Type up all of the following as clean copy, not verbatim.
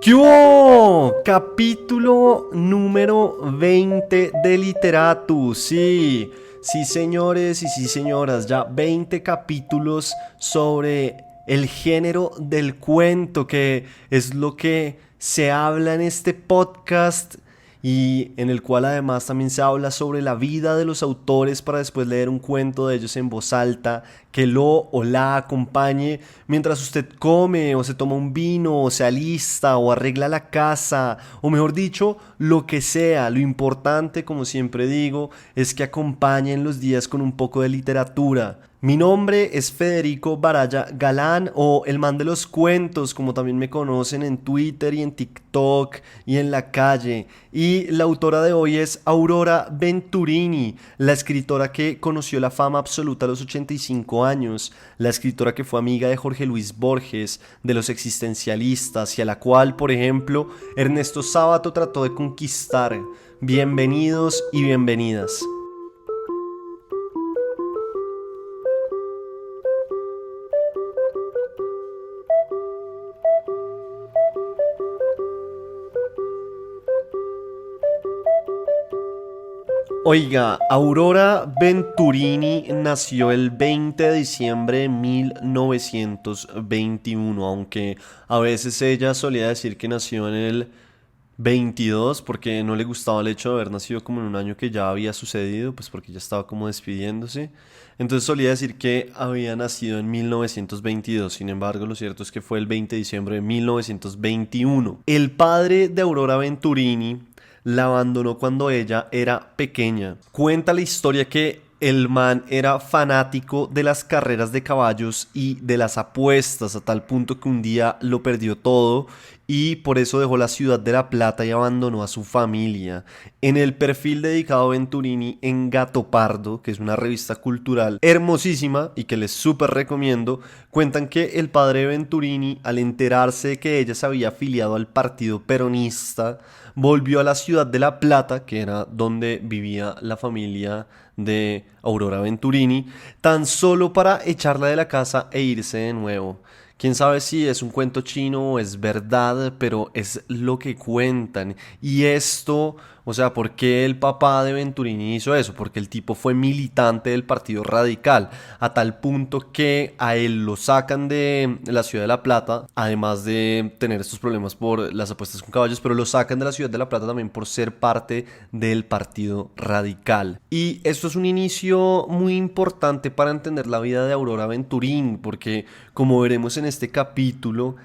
¿Qué hubo? Capítulo número 20 de Literatus. Sí señores y sí señoras, ya 20 capítulos sobre el género del cuento, que es lo que se habla en este podcast y en el cual además también se habla sobre la vida de los autores para después leer un cuento de ellos en voz alta que lo o la acompañe mientras usted come o se toma un vino o se alista o arregla la casa o mejor dicho, lo que sea. Lo importante, como siempre digo, es que acompañen los días con un poco de literatura. Mi nombre es Federico Baraya Galán, o el man de los cuentos, como también me conocen en Twitter y en TikTok y en la calle. Y la autora de hoy es Aurora Venturini, la escritora que conoció la fama absoluta a los 85 años, la escritora que fue amiga de Jorge Luis Borges, de los existencialistas, y a la cual, por ejemplo, Ernesto Sábato trató de conquistar. Bienvenidos y bienvenidas. Oiga, Aurora Venturini nació el 20 de diciembre de 1921, aunque a veces ella solía decir que nació en el 22 porque no le gustaba el hecho de haber nacido como en un año que ya había sucedido, pues porque ya estaba como despidiéndose. Entonces solía decir que había nacido en 1922, sin embargo lo cierto es que fue el 20 de diciembre de 1921. El padre de Aurora Venturini la abandonó cuando ella era pequeña. Cuenta la historia que el man era fanático de las carreras de caballos y de las apuestas, a tal punto que un día lo perdió todo y por eso dejó la ciudad de La Plata y abandonó a su familia. En el perfil dedicado a Venturini en Gato Pardo, que es una revista cultural hermosísima y que les súper recomiendo, cuentan que el padre de Venturini, al enterarse de que ella se había afiliado al partido peronista, volvió a la ciudad de La Plata, que era donde vivía la familia de Aurora Venturini, tan solo para echarla de la casa e irse de nuevo. Quién sabe si es un cuento chino o es verdad, pero es lo que cuentan. Y esto, o sea, ¿por qué el papá de Venturini hizo eso? Porque el tipo fue militante del Partido Radical, a tal punto que a él lo sacan de la ciudad de La Plata, además de tener estos problemas por las apuestas con caballos, pero lo sacan de la ciudad de La Plata también por ser parte del Partido Radical. Y esto es un inicio muy importante para entender la vida de Aurora Venturini, porque como veremos en este capítulo,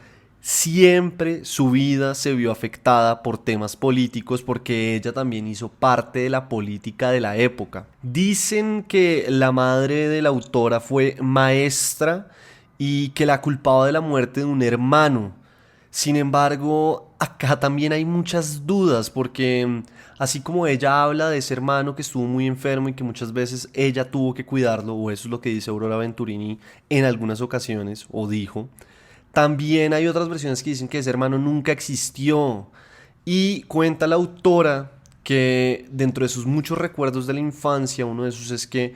siempre su vida se vio afectada por temas políticos porque ella también hizo parte de la política de la época. Dicen que la madre de la autora fue maestra y que la culpaba de la muerte de un hermano. Sin embargo, acá también hay muchas dudas porque así como ella habla de ese hermano que estuvo muy enfermo y que muchas veces ella tuvo que cuidarlo, o eso es lo que dice Aurora Venturini en algunas ocasiones, o dijo, también hay otras versiones que dicen que ese hermano nunca existió. Y cuenta la autora que dentro de sus muchos recuerdos de la infancia, uno de esos es que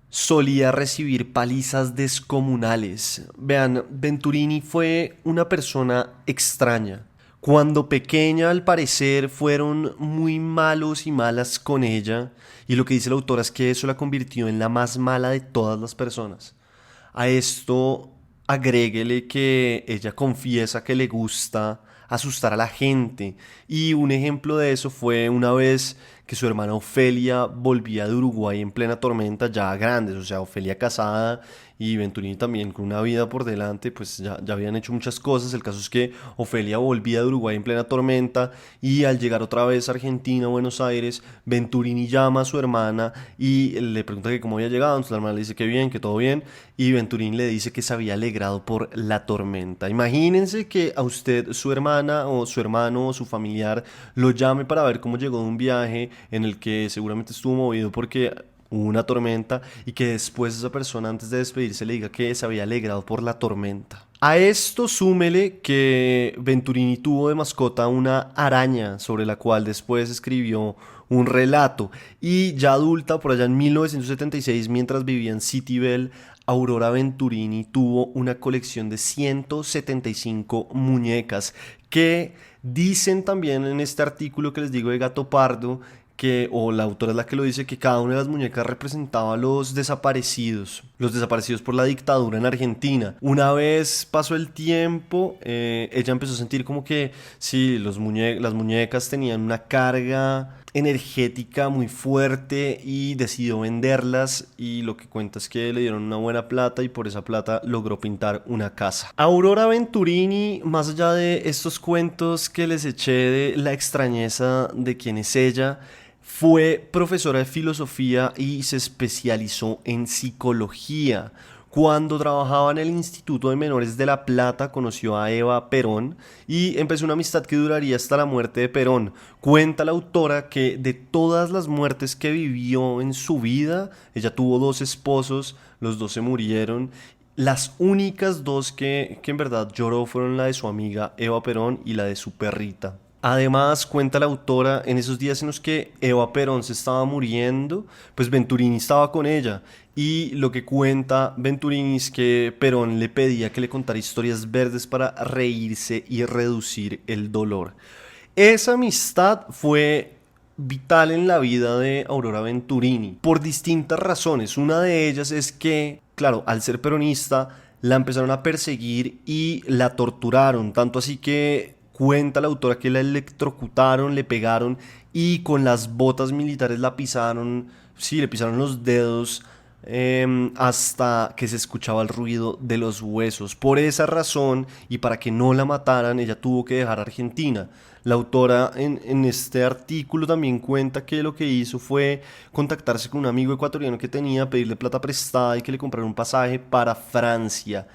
solía recibir palizas descomunales. Vean, Venturini fue una persona extraña. Cuando pequeña, al parecer, fueron muy malos y malas con ella, y lo que dice la autora es que eso la convirtió en la más mala de todas las personas. A esto agréguele que ella confiesa que le gusta asustar a la gente, y un ejemplo de eso fue una vez que su hermana Ofelia volvía de Uruguay en plena tormenta, ya grandes, o sea, Ofelia casada y Venturini también con una vida por delante, pues ya habían hecho muchas cosas. El caso es que Ofelia volvía de Uruguay en plena tormenta y al llegar otra vez a Argentina, Buenos Aires, Venturini llama a su hermana y le pregunta que cómo había llegado. Entonces la hermana le dice que bien, que todo bien, y Venturini le dice que se había alegrado por la tormenta. Imagínense que a usted su hermana o su hermano o su familiar lo llame para ver cómo llegó de un viaje en el que seguramente estuvo movido porque hubo una tormenta, y que después esa persona antes de despedirse le diga que se había alegrado por la tormenta. A esto súmele que Venturini tuvo de mascota una araña sobre la cual después escribió un relato, y ya adulta, por allá en 1976, mientras vivía en City Bell, Aurora Venturini tuvo una colección de 175 muñecas que dicen también en este artículo que les digo de Gato Pardo que, o la autora es la que lo dice, que cada una de las muñecas representaba a los desaparecidos por la dictadura en Argentina. Una vez pasó el tiempo, ella empezó a sentir como que sí, las muñecas tenían una carga energética muy fuerte y decidió venderlas y lo que cuenta es que le dieron una buena plata y por esa plata logró pintar una casa. Aurora Venturini, más allá de estos cuentos que les eché de la extrañeza de quién es ella, fue profesora de filosofía y se especializó en psicología. Cuando trabajaba en el Instituto de Menores de La Plata, conoció a Eva Perón y empezó una amistad que duraría hasta la muerte de Perón. Cuenta la autora que de todas las muertes que vivió en su vida, ella tuvo dos esposos, los dos se murieron. Las únicas dos que en verdad lloró fueron la de su amiga Eva Perón y la de su perrita. Además, cuenta la autora, en esos días en los que Eva Perón se estaba muriendo, pues Venturini estaba con ella. Y lo que cuenta Venturini es que Perón le pedía que le contara historias verdes para reírse y reducir el dolor. Esa amistad fue vital en la vida de Aurora Venturini por distintas razones. Una de ellas es que, claro, al ser peronista, la empezaron a perseguir y la torturaron, tanto así que cuenta la autora que la electrocutaron, le pegaron y con las botas militares la pisaron, sí, le pisaron los dedos hasta que se escuchaba el ruido de los huesos. Por esa razón y para que no la mataran, ella tuvo que dejar Argentina. La autora en este artículo también cuenta que lo que hizo fue contactarse con un amigo ecuatoriano que tenía, pedirle plata prestada y que le comprara un pasaje para Francia.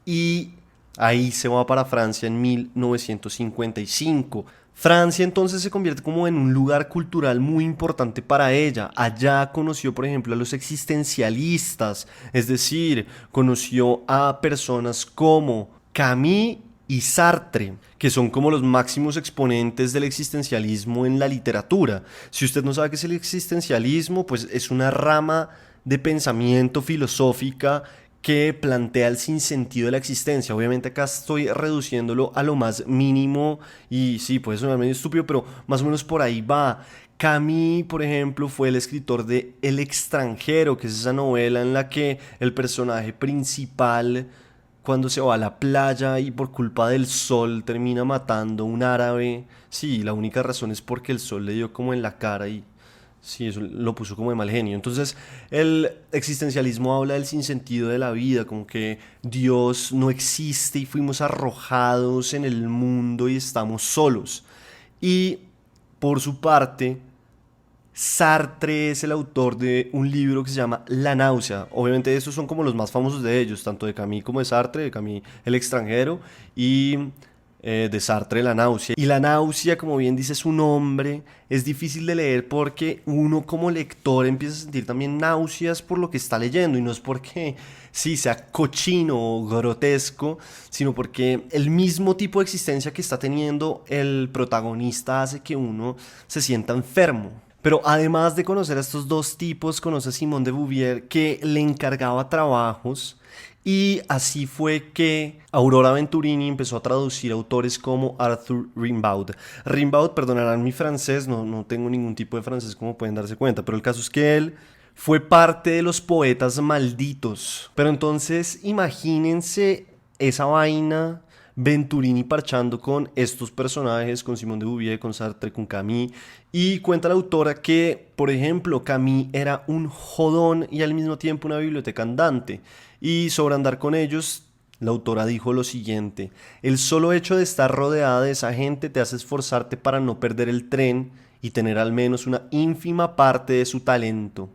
Y ahí se va para Francia en 1955. Francia entonces se convierte como en un lugar cultural muy importante para ella. Allá conoció, por ejemplo, a los existencialistas, es decir, conoció a personas como Camus y Sartre, que son como los máximos exponentes del existencialismo en la literatura. Si usted no sabe qué es el existencialismo, pues es una rama de pensamiento filosófica que plantea el sinsentido de la existencia. Obviamente acá estoy reduciéndolo a lo más mínimo y sí, puede sonar medio estúpido, pero más o menos por ahí va. Camus, por ejemplo, fue el escritor de El extranjero, que es esa novela en la que el personaje principal, cuando se va a la playa y por culpa del sol termina matando a un árabe. Sí, la única razón es porque el sol le dio como en la cara y sí, eso lo puso como de mal genio. Entonces, el existencialismo habla del sinsentido de la vida, como que Dios no existe y fuimos arrojados en el mundo y estamos solos. Y por su parte, Sartre es el autor de un libro que se llama La náusea. Obviamente estos son como los más famosos de ellos, tanto de Camus como de Sartre, de Camus El extranjero y de Sartre La náusea. Y la náusea, como bien dice su nombre, es difícil de leer porque uno como lector empieza a sentir también náuseas por lo que está leyendo y no es porque sí sea cochino o grotesco, sino porque el mismo tipo de existencia que está teniendo el protagonista hace que uno se sienta enfermo. Pero además de conocer a estos dos tipos, conoce a Simone de Beauvoir, que le encargaba trabajos y así fue que Aurora Venturini empezó a traducir autores como Arthur Rimbaud. Rimbaud, perdonarán mi francés, no tengo ningún tipo de francés como pueden darse cuenta, pero el caso es que él fue parte de los poetas malditos. Pero entonces imagínense esa vaina, Venturini parchando con estos personajes, con Simone de Beauvoir, con Sartre, con Camus. Y cuenta la autora que, por ejemplo, Camus era un jodón y al mismo tiempo una biblioteca andante. Y sobre andar con ellos, la autora dijo lo siguiente: el solo hecho de estar rodeada de esa gente te hace esforzarte para no perder el tren y tener al menos una ínfima parte de su talento.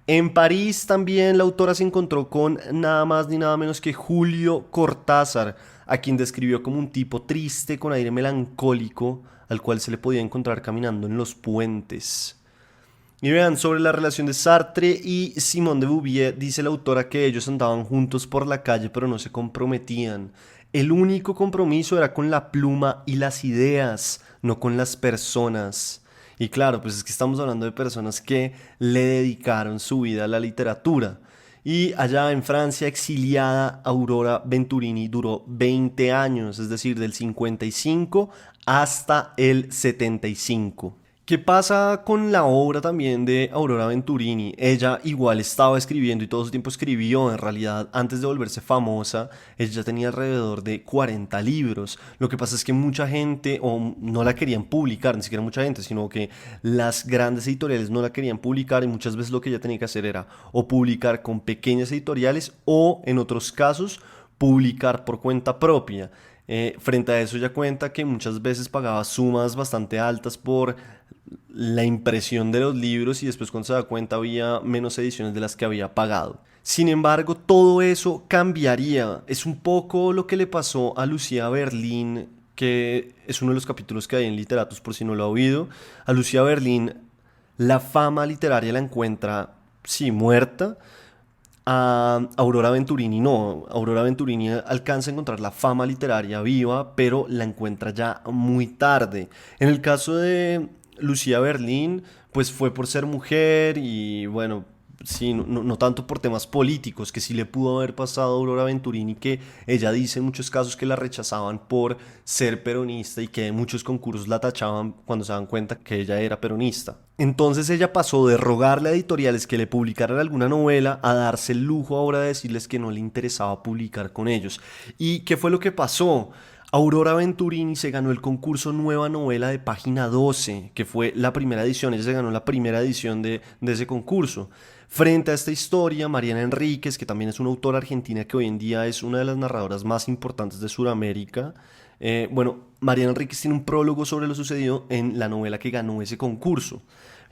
En París también la autora se encontró con nada más ni nada menos que Julio Cortázar, a quien describió como un tipo triste con aire melancólico, al cual se le podía encontrar caminando en los puentes. Y vean, sobre la relación de Sartre y Simone de Beauvoir, dice la autora que ellos andaban juntos por la calle pero no se comprometían. El único compromiso era con la pluma y las ideas, no con las personas. Y claro, pues es que estamos hablando de personas que le dedicaron su vida a la literatura. Y allá en Francia, exiliada, Aurora Venturini duró 20 años, es decir, del 55 hasta el 75. ¿Qué pasa con la obra también de Aurora Venturini? Ella igual estaba escribiendo y todo su tiempo escribió. En realidad, antes de volverse famosa, ella ya tenía alrededor de 40 libros. Lo que pasa es que mucha gente, o no la querían publicar, ni siquiera mucha gente, sino que las grandes editoriales no la querían publicar y muchas veces lo que ella tenía que hacer era o publicar con pequeñas editoriales o, en otros casos, publicar por cuenta propia. Frente a eso ella cuenta que muchas veces pagaba sumas bastante altas por la impresión de los libros y después cuando se da cuenta había menos ediciones de las que había pagado. Sin embargo, todo eso cambiaría. Es un poco lo que le pasó a Lucía Berlín, que es uno de los capítulos que hay en Literatos por si no lo ha oído. A Lucía Berlín la fama literaria la encuentra, sí, muerta. A Aurora Venturini no, Aurora Venturini alcanza a encontrar la fama literaria viva, pero la encuentra ya muy tarde. En el caso de Lucía Berlín, pues fue por ser mujer y bueno, sí, no tanto por temas políticos, que sí le pudo haber pasado a Aurora Venturini, que ella dice en muchos casos que la rechazaban por ser peronista y que en muchos concursos la tachaban cuando se dan cuenta que ella era peronista. Entonces ella pasó de rogarle a editoriales que le publicaran alguna novela a darse el lujo ahora de decirles que no le interesaba publicar con ellos. ¿Y qué fue lo que pasó? Aurora Venturini se ganó el concurso Nueva Novela de Página 12, que fue la primera edición. Ella se ganó la primera edición de ese concurso. Frente a esta historia, Mariana Enríquez, que también es una autora argentina que hoy en día es una de las narradoras más importantes de Sudamérica, Mariana Enríquez tiene un prólogo sobre lo sucedido en la novela que ganó ese concurso.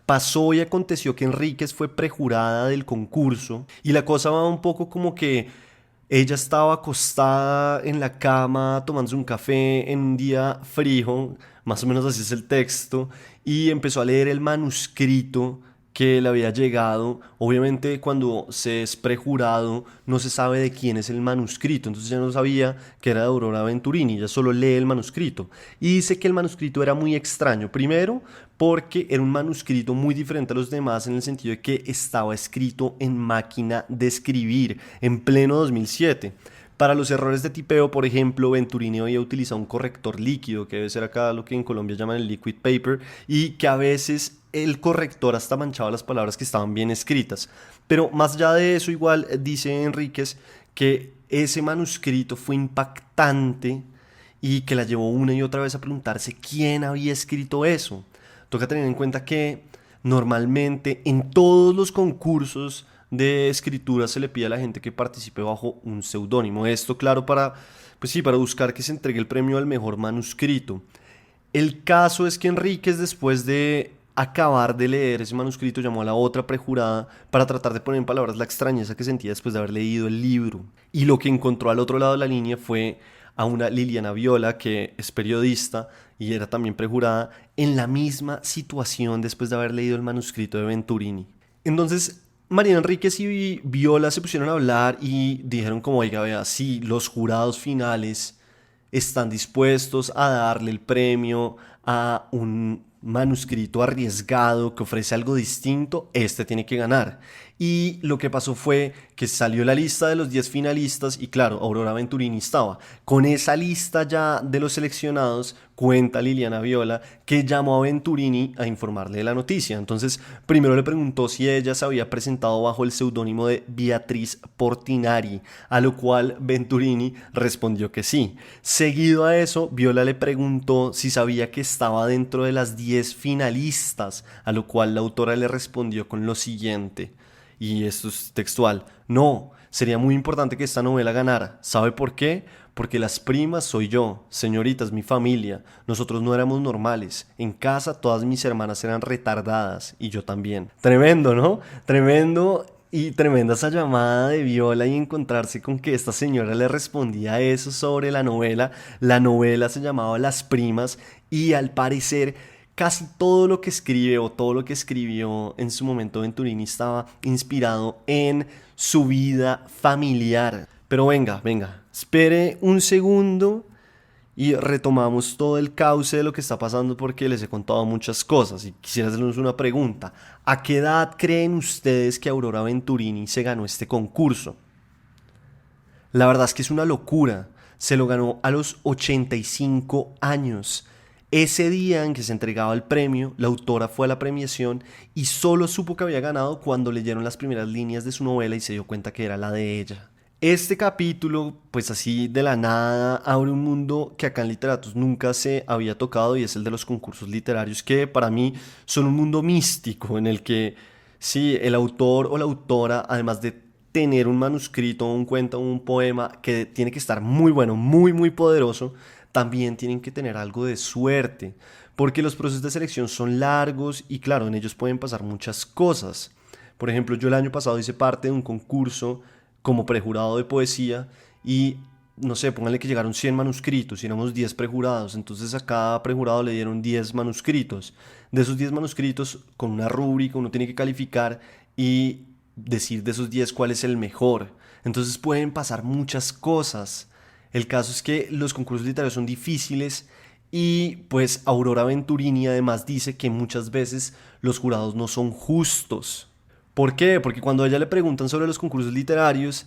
Pasó y aconteció que Enríquez fue prejurada del concurso y la cosa va un poco como que ella estaba acostada en la cama tomándose un café en un día frío, más o menos así es el texto, y empezó a leer el manuscrito que le había llegado. Obviamente cuando se es prejurado no se sabe de quién es el manuscrito, entonces ya no sabía que era de Aurora Venturini, ya solo lee el manuscrito. Y dice que el manuscrito era muy extraño, primero porque era un manuscrito muy diferente a los demás en el sentido de que estaba escrito en máquina de escribir en pleno 2007. Para los errores de tipeo, por ejemplo, Venturini había utilizado un corrector líquido, que debe ser acá lo que en Colombia llaman el liquid paper, y que a veces el corrector hasta manchaba las palabras que estaban bien escritas. Pero más allá de eso, igual dice Enríquez que ese manuscrito fue impactante y que la llevó una y otra vez a preguntarse quién había escrito eso. Toca tener en cuenta que normalmente en todos los concursos de escritura se le pide a la gente que participe bajo un seudónimo. Esto, claro, pues sí, para buscar que se entregue el premio al mejor manuscrito. El caso es que Enríquez, después de acabar de leer ese manuscrito, llamó a la otra prejurada para tratar de poner en palabras la extrañeza que sentía después de haber leído el libro. Y lo que encontró al otro lado de la línea fue a una Liliana Viola, que es periodista y era también prejurada, en la misma situación después de haber leído el manuscrito de Venturini. Entonces, Mariana Enríquez y Viola se pusieron a hablar y dijeron como, oiga, vea, si los jurados finales están dispuestos a darle el premio a un manuscrito arriesgado que ofrece algo distinto, este tiene que ganar. Y lo que pasó fue que salió la lista de los 10 finalistas y claro, Aurora Venturini estaba. Con esa lista ya de los seleccionados, cuenta Liliana Viola que llamó a Venturini a informarle de la noticia. Entonces, primero le preguntó si ella se había presentado bajo el seudónimo de Beatriz Portinari, a lo cual Venturini respondió que sí. Seguido a eso, Viola le preguntó si sabía que estaba dentro de las 10 finalistas, a lo cual la autora le respondió con lo siguiente. Y esto es textual: no, sería muy importante que esta novela ganara. ¿Sabe por qué? Porque las primas soy yo, señoritas, mi familia. Nosotros no éramos normales. En casa todas mis hermanas eran retardadas y yo también. Tremendo, ¿no? Tremendo. Y tremenda esa llamada de Viola y encontrarse con que esta señora le respondía eso sobre la novela. La novela se llamaba Las Primas y al parecer casi todo lo que escribe o todo lo que escribió en su momento Venturini estaba inspirado en su vida familiar. Pero venga, espere un segundo y retomamos todo el cauce de lo que está pasando porque les he contado muchas cosas y quisiera hacerles una pregunta. ¿A qué edad creen ustedes que Aurora Venturini se ganó este concurso? La verdad es que es una locura. Se lo ganó a los 85 años. Ese día en que se entregaba el premio, la autora fue a la premiación y solo supo que había ganado cuando leyeron las primeras líneas de su novela y se dio cuenta que era la de ella. Este capítulo, pues así de la nada, abre un mundo que acá en Literatos nunca se había tocado y es el de los concursos literarios, que para mí son un mundo místico en el que sí, el autor o la autora, además de tener un manuscrito, un cuento, un poema que tiene que estar muy bueno, muy, muy poderoso, también tienen que tener algo de suerte, porque los procesos de selección son largos y claro, en ellos pueden pasar muchas cosas. Por ejemplo, yo el año pasado hice parte de un concurso como prejurado de poesía y no sé, pónganle que llegaron 100 manuscritos y éramos 10 prejurados, entonces a cada prejurado le dieron 10 manuscritos. De esos 10 manuscritos, con una rúbrica, uno tiene que calificar y decir de esos 10 cuál es el mejor. Entonces pueden pasar muchas cosas. El caso es que los concursos literarios son difíciles y pues Aurora Venturini además dice que muchas veces los jurados no son justos. ¿Por qué? Porque cuando a ella le preguntan sobre los concursos literarios,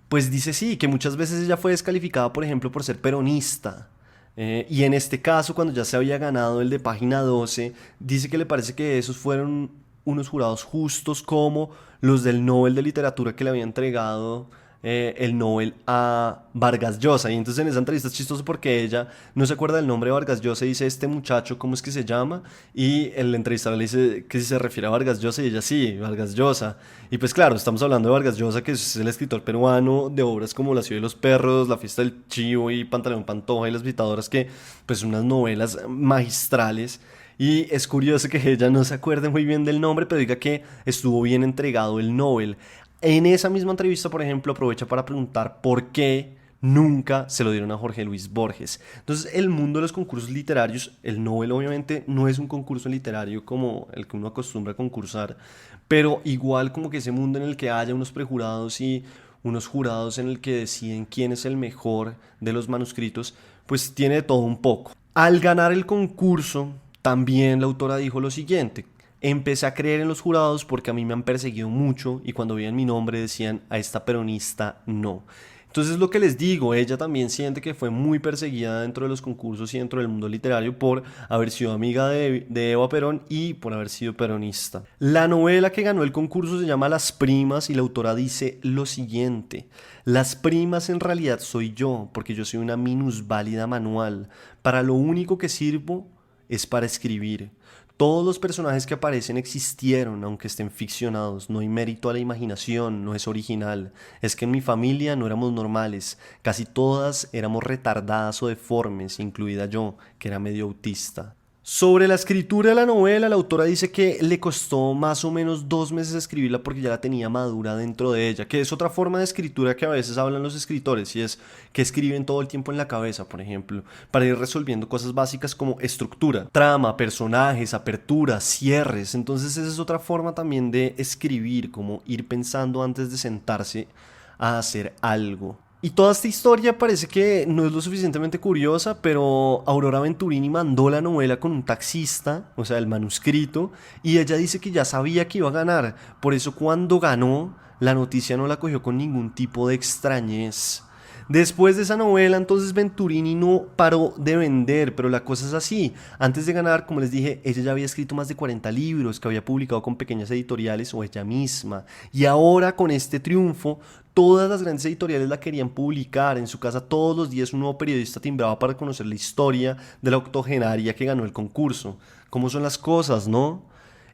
pues dice sí, que muchas veces ella fue descalificada, por ejemplo, por ser peronista. Y en este caso, cuando ya se había ganado el de página 12, dice que le parece que esos fueron unos jurados justos como los del Nobel de Literatura que le había entregado el Nobel a Vargas Llosa. Y entonces en esa entrevista es chistoso porque ella no se acuerda del nombre de Vargas Llosa y dice, este muchacho, ¿cómo es que se llama? Y el entrevistador le dice que si se refiere a Vargas Llosa y ella sí, Vargas Llosa. Y pues claro, estamos hablando de Vargas Llosa, que es el escritor peruano de obras como La ciudad de los perros, La fiesta del chivo y Pantaleón Pantoja y Las Vitadoras, que pues son unas novelas magistrales. Y es curioso que ella no se acuerde muy bien del nombre, pero diga que estuvo bien entregado el Nobel. En esa misma entrevista, por ejemplo, aprovecha para preguntar por qué nunca se lo dieron a Jorge Luis Borges. Entonces, el mundo de los concursos literarios, el Nobel obviamente no es un concurso literario como el que uno acostumbra a concursar, pero igual como que ese mundo en el que haya unos prejurados y unos jurados en el que deciden quién es el mejor de los manuscritos, pues tiene de todo un poco. Al ganar el concurso, también la autora dijo lo siguiente: empecé a creer en los jurados porque a mí me han perseguido mucho y cuando veían mi nombre decían a esta peronista no. Entonces lo que les digo, ella también siente que fue muy perseguida dentro de los concursos y dentro del mundo literario por haber sido amiga de Eva Perón y por haber sido peronista. La novela que ganó el concurso se llama Las Primas y la autora dice lo siguiente: las primas en realidad soy yo porque yo soy una minusválida manual. Para lo único que sirvo es para escribir. Todos los personajes que aparecen existieron, aunque estén ficcionados. No hay mérito a la imaginación, no es original. Es que en mi familia no éramos normales. Casi todas éramos retardadas o deformes, incluida yo, que era medio autista. Sobre la escritura de la novela, la autora dice que le costó más o menos 2 meses escribirla porque ya la tenía madura dentro de ella, que es otra forma de escritura que a veces hablan los escritores, y es que escriben todo el tiempo en la cabeza, por ejemplo, para ir resolviendo cosas básicas como estructura, trama, personajes, aperturas, cierres. Entonces esa es otra forma también de escribir, como ir pensando antes de sentarse a hacer algo. Y toda esta historia parece que no es lo suficientemente curiosa, pero Aurora Venturini mandó la novela con un taxista, o sea, el manuscrito, y ella dice que ya sabía que iba a ganar. Por eso cuando ganó, la noticia no la cogió con ningún tipo de extrañez. Después de esa novela, entonces Venturini no paró de vender, pero la cosa es así. Antes de ganar, como les dije, ella ya había escrito más de 40 libros que había publicado con pequeñas editoriales o ella misma. Y ahora, con este triunfo, todas las grandes editoriales la querían publicar. En su casa todos los días un nuevo periodista timbraba para conocer la historia de la octogenaria que ganó el concurso. ¿Cómo son las cosas, no?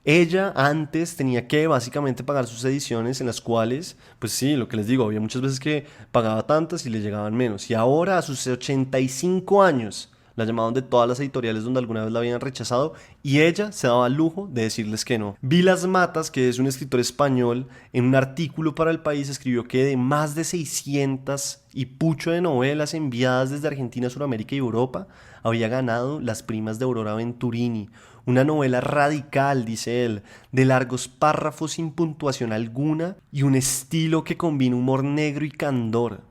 Ella antes tenía que básicamente pagar sus ediciones en las cuales, pues sí, lo que les digo, había muchas veces que pagaba tantas y le llegaban menos. Y ahora a sus 85 años la llamaban de todas las editoriales donde alguna vez la habían rechazado y ella se daba el lujo de decirles que no. Vilas Matas, que es un escritor español, en un artículo para El País escribió que de más de 600 y pucho de novelas enviadas desde Argentina, Sudamérica y Europa, había ganado Las Primas de Aurora Venturini. Una novela radical, dice él, de largos párrafos sin puntuación alguna y un estilo que combina humor negro y candor.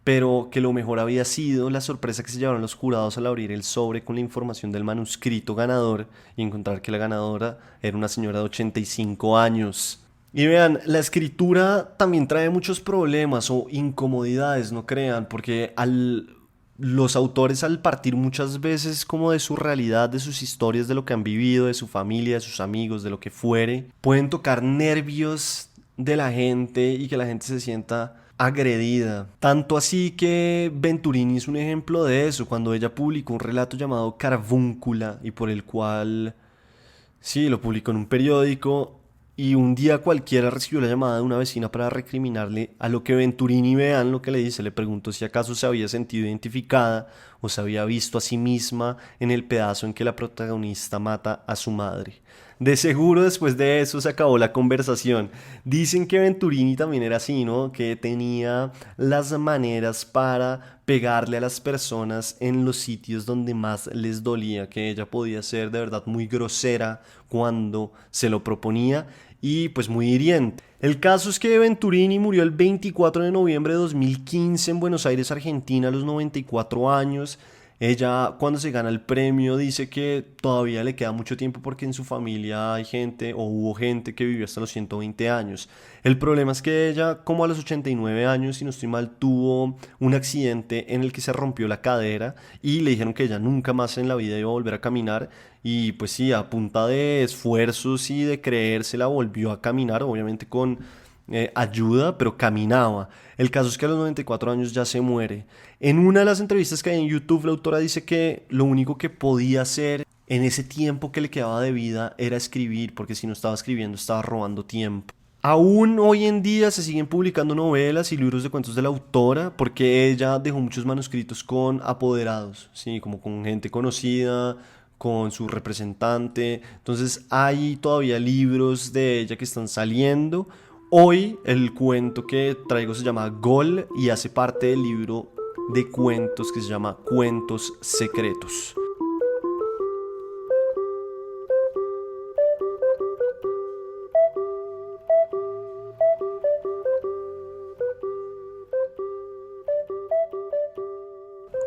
pero que lo mejor había sido la sorpresa que se llevaron los jurados al abrir el sobre con la información del manuscrito ganador y encontrar que la ganadora era una señora de 85 años. Y vean, la escritura también trae muchos problemas o incomodidades, no crean, porque los autores al partir muchas veces como de su realidad, de sus historias, de lo que han vivido, de su familia, de sus amigos, de lo que fuere, pueden tocar nervios de la gente y que la gente se sienta agredida. Tanto así que Venturini es un ejemplo de eso, cuando ella publicó un relato llamado Carvúncula y por el cual, sí, lo publicó en un periódico y un día cualquiera recibió la llamada de una vecina para recriminarle, a lo que Venturini, vean lo que le dice, le preguntó si acaso se había sentido identificada o se había visto a sí misma en el pedazo en que la protagonista mata a su madre. De seguro después de eso se acabó la conversación. Dicen que Venturini también era así, ¿no? Que tenía las maneras para pegarle a las personas en los sitios donde más les dolía, que ella podía ser de verdad muy grosera cuando se lo proponía y pues muy hiriente. El caso es que Venturini murió el 24 de noviembre de 2015 en Buenos Aires, Argentina, a los 94 años. Ella, cuando se gana el premio, dice que todavía le queda mucho tiempo porque en su familia hay gente o hubo gente que vivió hasta los 120 años. El problema es que ella, como a los 89 años, si no estoy mal, tuvo un accidente en el que se rompió la cadera y le dijeron que ella nunca más en la vida iba a volver a caminar. Y pues sí, a punta de esfuerzos y de creérsela volvió a caminar, obviamente con ayuda, pero caminaba. El caso es que a los 94 años ya se muere. En una de las entrevistas que hay en YouTube, la autora dice que lo único que podía hacer en ese tiempo que le quedaba de vida era escribir, porque si no estaba escribiendo estaba robando tiempo. Aún hoy en día se siguen publicando novelas y libros de cuentos de la autora porque ella dejó muchos manuscritos con apoderados, ¿sí? Como con gente conocida, con su representante. Entonces hay todavía libros de ella que están saliendo. Hoy el cuento que traigo se llama Gol y hace parte del libro de cuentos que se llama Cuentos Secretos.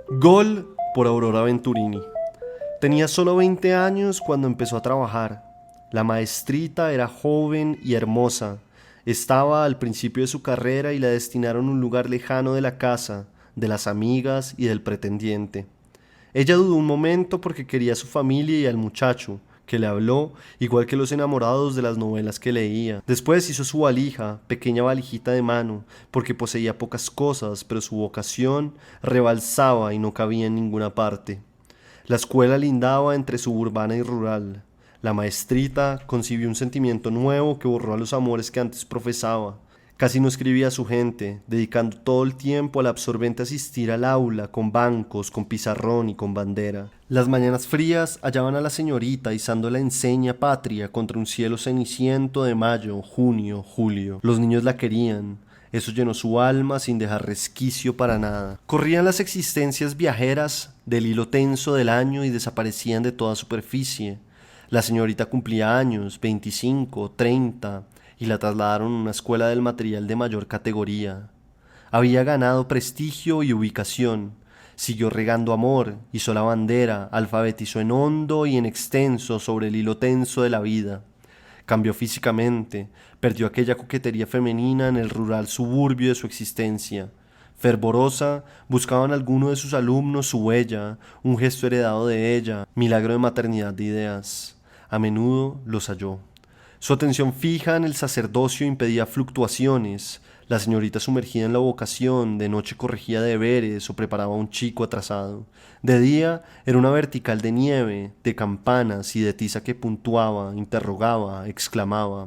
Gol por Aurora Venturini. Tenía solo 20 años cuando empezó a trabajar. La maestrita era joven y hermosa. Estaba al principio de su carrera y la destinaron a un lugar lejano de la casa, de las amigas y del pretendiente. Ella dudó un momento porque quería a su familia y al muchacho, que le habló, igual que los enamorados de las novelas que leía. Después hizo su valija, pequeña valijita de mano, porque poseía pocas cosas, pero su vocación rebalsaba y no cabía en ninguna parte. La escuela lindaba entre suburbana y rural. La maestrita concibió un sentimiento nuevo que borró a los amores que antes profesaba. Casi no escribía a su gente, dedicando todo el tiempo al absorbente asistir al aula, con bancos, con pizarrón y con bandera. Las mañanas frías hallaban a la señorita izando la enseña patria contra un cielo ceniciento de mayo, junio, julio. Los niños la querían. Eso llenó su alma sin dejar resquicio para nada. Corrían las existencias viajeras del hilo tenso del año y desaparecían de toda superficie. La señorita cumplía años, 25, 30, y la trasladaron a una escuela del material de mayor categoría. Había ganado prestigio y ubicación, siguió regando amor, hizo la bandera, alfabetizó en hondo y en extenso sobre el hilo tenso de la vida. Cambió físicamente, perdió aquella coquetería femenina en el rural suburbio de su existencia. Fervorosa, buscaban alguno de sus alumnos su huella, un gesto heredado de ella, milagro de maternidad de ideas. A menudo los halló. Su atención fija en el sacerdocio impedía fluctuaciones. La señorita sumergida en la vocación, de noche corregía deberes o preparaba a un chico atrasado. De día era una vertical de nieve, de campanas y de tiza que puntuaba, interrogaba, exclamaba.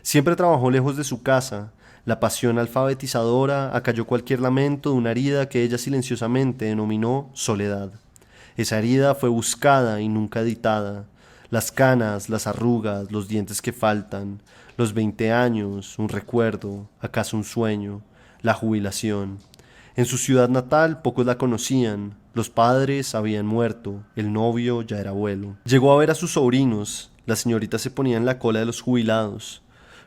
Siempre trabajó lejos de su casa. La pasión alfabetizadora acalló cualquier lamento de una herida que ella silenciosamente denominó soledad. Esa herida fue buscada y nunca editada. Las canas, las arrugas, los dientes que faltan, los 20 años, un recuerdo, acaso un sueño, la jubilación. En su ciudad natal pocos la conocían, los padres habían muerto, el novio ya era abuelo. Llegó a ver a sus sobrinos, la señorita se ponía en la cola de los jubilados.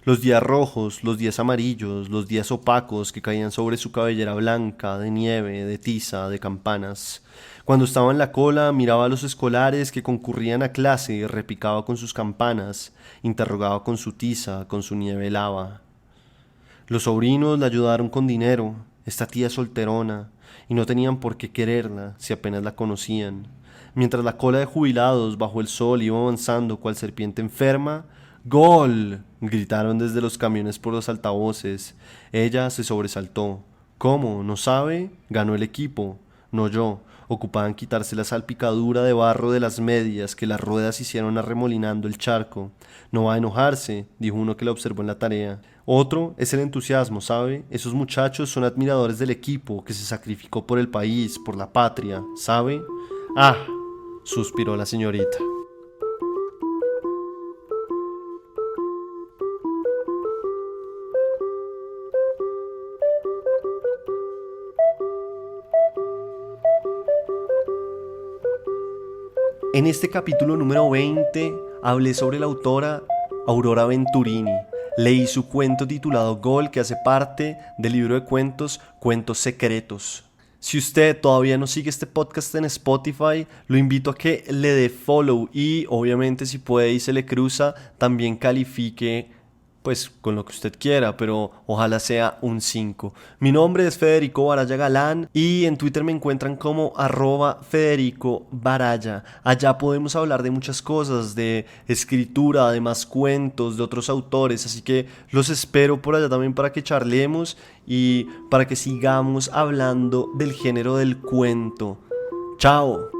Los días rojos, los días amarillos, los días opacos que caían sobre su cabellera blanca, de nieve, de tiza, de campanas. Cuando estaba en la cola, miraba a los escolares que concurrían a clase y repicaba con sus campanas, interrogaba con su tiza, con su nieve lava. Los sobrinos la ayudaron con dinero, esta tía solterona, y no tenían por qué quererla si apenas la conocían. Mientras la cola de jubilados bajo el sol iba avanzando cual serpiente enferma, ¡Gol! Gritaron desde los camiones por los altavoces. Ella se sobresaltó. ¿Cómo? ¿No sabe? Ganó el equipo. No yo. Ocupada en quitarse la salpicadura de barro de las medias que las ruedas hicieron arremolinando el charco. No va a enojarse, dijo uno que la observó en la tarea. Otro es el entusiasmo, ¿sabe? Esos muchachos son admiradores del equipo que se sacrificó por el país, por la patria, ¿sabe? Ah, suspiró la señorita. En este capítulo número 20 hablé sobre la autora Aurora Venturini. Leí su cuento titulado Gol, que hace parte del libro de cuentos Cuentos Secretos. Si usted todavía no sigue este podcast en Spotify, lo invito a que le dé follow y obviamente si puede y se le cruza, también califique pues con lo que usted quiera, pero ojalá sea un 5. Mi nombre es Federico Baraya Galán y en Twitter me encuentran como @Federico Baraya. Allá podemos hablar de muchas cosas, de escritura, de más cuentos, de otros autores, así que los espero por allá también para que charlemos y para que sigamos hablando del género del cuento. ¡Chao!